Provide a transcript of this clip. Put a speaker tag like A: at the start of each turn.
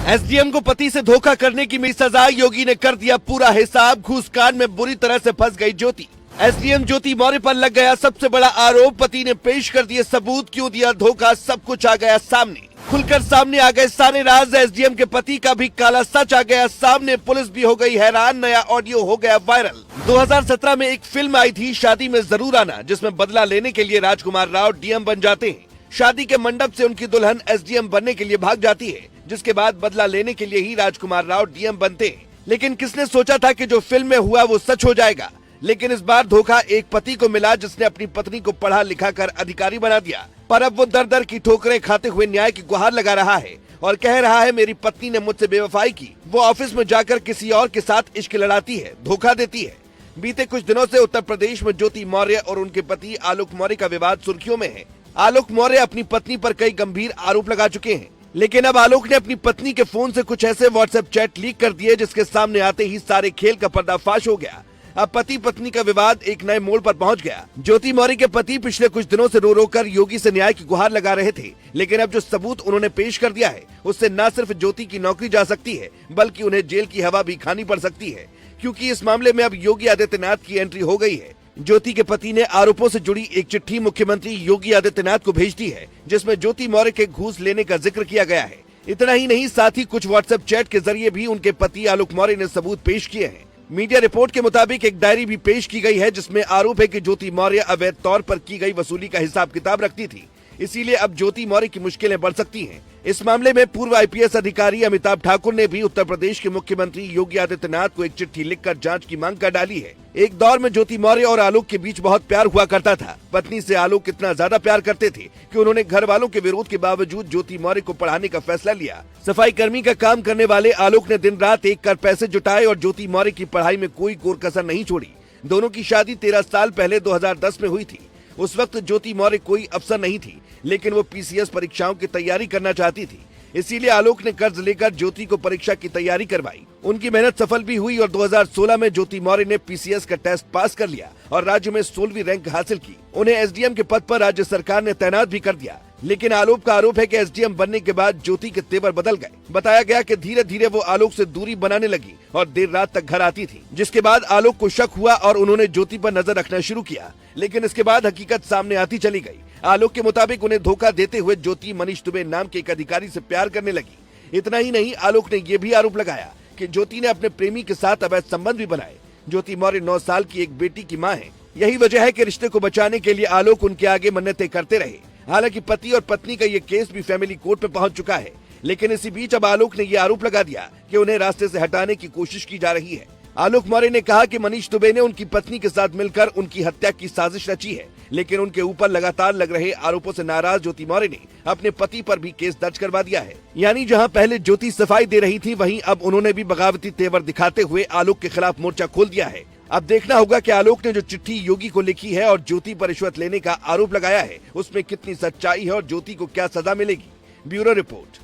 A: SDM को पति से धोखा करने की मिली सजा, योगी ने कर दिया पूरा हिसाब। घूसकांड में बुरी तरह से फंस गई ज्योति। एसडीएम ज्योति मौर्य पर लग गया सबसे बड़ा आरोप। पति ने पेश कर दिए सबूत, क्यों दिया धोखा, सब कुछ आ गया सामने। खुलकर सामने आ गए सारे राज। एसडीएम के पति का भी काला सच आ गया सामने। पुलिस भी हो गई हैरान, नया ऑडियो हो गया वायरल। 2017 में एक फिल्म आई थी शादी में जरूर आना, जिसमें बदला लेने के लिए राजकुमार राव डीएम बन जाते हैं। शादी के मंडप से उनकी दुल्हन एसडीएम बनने के लिए भाग जाती है, जिसके बाद बदला लेने के लिए ही राजकुमार राव डीएम बनते हैं। लेकिन किसने सोचा था कि जो फिल्म में हुआ वो सच हो जाएगा। लेकिन इस बार धोखा एक पति को मिला, जिसने अपनी पत्नी को पढ़ा लिखा कर अधिकारी बना दिया। पर अब वो दर दर की ठोकरें खाते हुए न्याय की गुहार लगा रहा है और कह रहा है, मेरी पत्नी ने मुझसे बेवफाई की। वो ऑफिस में जाकर किसी और के साथ इश्क लड़ाती है, धोखा देती है। बीते कुछ दिनों से उत्तर प्रदेश में ज्योति मौर्य और उनके पति आलोक मौर्य का विवाद सुर्खियों में है। आलोक मौर्य अपनी पत्नी पर कई गंभीर आरोप लगा चुके हैं, लेकिन अब आलोक ने अपनी पत्नी के फोन से कुछ ऐसे व्हाट्सएप चैट लीक कर दिए, जिसके सामने आते ही सारे खेल का पर्दाफाश हो गया। अब पति पत्नी का विवाद एक नए मोड़ पर पहुंच गया। ज्योति मौर्य के पति पिछले कुछ दिनों से रो रो कर योगी से न्याय की गुहार लगा रहे थे, लेकिन अब जो सबूत उन्होंने पेश कर दिया है, उससे न सिर्फ ज्योति की नौकरी जा सकती है, बल्कि उन्हें जेल की हवा भी खानी पड़ सकती है, क्योंकि इस मामले में अब योगी आदित्यनाथ की एंट्री हो गई है। ज्योति के पति ने आरोपों से जुड़ी एक चिट्ठी मुख्यमंत्री योगी आदित्यनाथ को भेज दी है, जिसमें ज्योति मौर्य के घूस लेने का जिक्र किया गया है। इतना ही नहीं, साथ ही कुछ व्हाट्सएप चैट के जरिए भी उनके पति आलोक मौर्य ने सबूत पेश किए हैं। मीडिया रिपोर्ट के मुताबिक एक डायरी भी पेश की गई है, जिसमें आरोप है कि ज्योति मौर्य अवैध तौर पर की गई वसूली का हिसाब किताब रखती थी। इसीलिए अब ज्योति मौर्य की मुश्किलें बढ़ सकती हैं। इस मामले में पूर्व आईपीएस अधिकारी अमिताभ ठाकुर ने भी उत्तर प्रदेश के मुख्यमंत्री योगी आदित्यनाथ को एक चिट्ठी लिखकर जांच की मांग कर डाली है। एक दौर में ज्योति मौर्य और आलोक के बीच बहुत प्यार हुआ करता था। पत्नी से आलोक इतना ज्यादा प्यार करते थे कि उन्होंने घर वालों के विरोध के बावजूद ज्योति मौर्य को पढ़ाने का फैसला लिया। सफाई कर्मी का काम करने वाले आलोक ने दिन रात एक कर पैसे जुटाए और ज्योति मौर्य की पढ़ाई में कोई कोर कसर नहीं छोड़ी। दोनों की शादी 13 साल पहले 2010 में हुई थी। उस वक्त ज्योति मौर्य कोई अफसर नहीं थी, लेकिन वो पीसीएस परीक्षाओं की तैयारी करना चाहती थी। इसीलिए आलोक ने कर्ज लेकर ज्योति को परीक्षा की तैयारी करवाई। उनकी मेहनत सफल भी हुई और 2016 में ज्योति मौर्य ने पीसीएस का टेस्ट पास कर लिया और राज्य में 16वीं रैंक हासिल की। उन्हें एसडीएम के पद पर राज्य सरकार ने तैनात भी कर दिया। लेकिन आलोक का आरोप है कि एसडीएम बनने के बाद ज्योति के तेवर बदल गए। बताया गया कि धीरे धीरे वो आलोक से दूरी बनाने लगी और देर रात तक घर आती थी, जिसके बाद आलोक को शक हुआ और उन्होंने ज्योति पर नजर रखना शुरू किया। लेकिन इसके बाद हकीकत सामने आती चली गई। आलोक के मुताबिक उन्हें धोखा देते हुए ज्योति मनीष दुबे नाम के एक अधिकारी से प्यार करने लगी। इतना ही नहीं, आलोक ने ये भी आरोप लगाया कि ज्योति ने अपने प्रेमी के साथ अवैध संबंध भी बनाए। ज्योति मौर्य 9 साल की एक बेटी की मां है। यही वजह है कि रिश्ते को बचाने के लिए आलोक उनके आगे मन्नतें करते रहे। हालांकि पति और पत्नी का ये केस भी फैमिली कोर्ट में पहुंच चुका है, लेकिन इसी बीच अब आलोक ने ये आरोप लगा दिया कि उन्हें रास्ते से हटाने की कोशिश की जा रही है। आलोक मौर्य ने कहा कि मनीष दुबे ने उनकी पत्नी के साथ मिलकर उनकी हत्या की साजिश रची है, लेकिन उनके ऊपर लगातार लग रहे आरोपों से नाराज ज्योति मौर्य ने अपने पति पर भी केस दर्ज करवा दिया है। यानी जहां पहले ज्योति सफाई दे रही थी, वहीं अब उन्होंने भी बगावती तेवर दिखाते हुए आलोक के खिलाफ मोर्चा खोल दिया है। अब देखना होगा कि आलोक ने जो चिट्ठी योगी को लिखी है और ज्योति पर रिश्वत लेने का आरोप लगाया है, उसमें कितनी सच्चाई है और ज्योति को क्या सजा मिलेगी। Bureau report.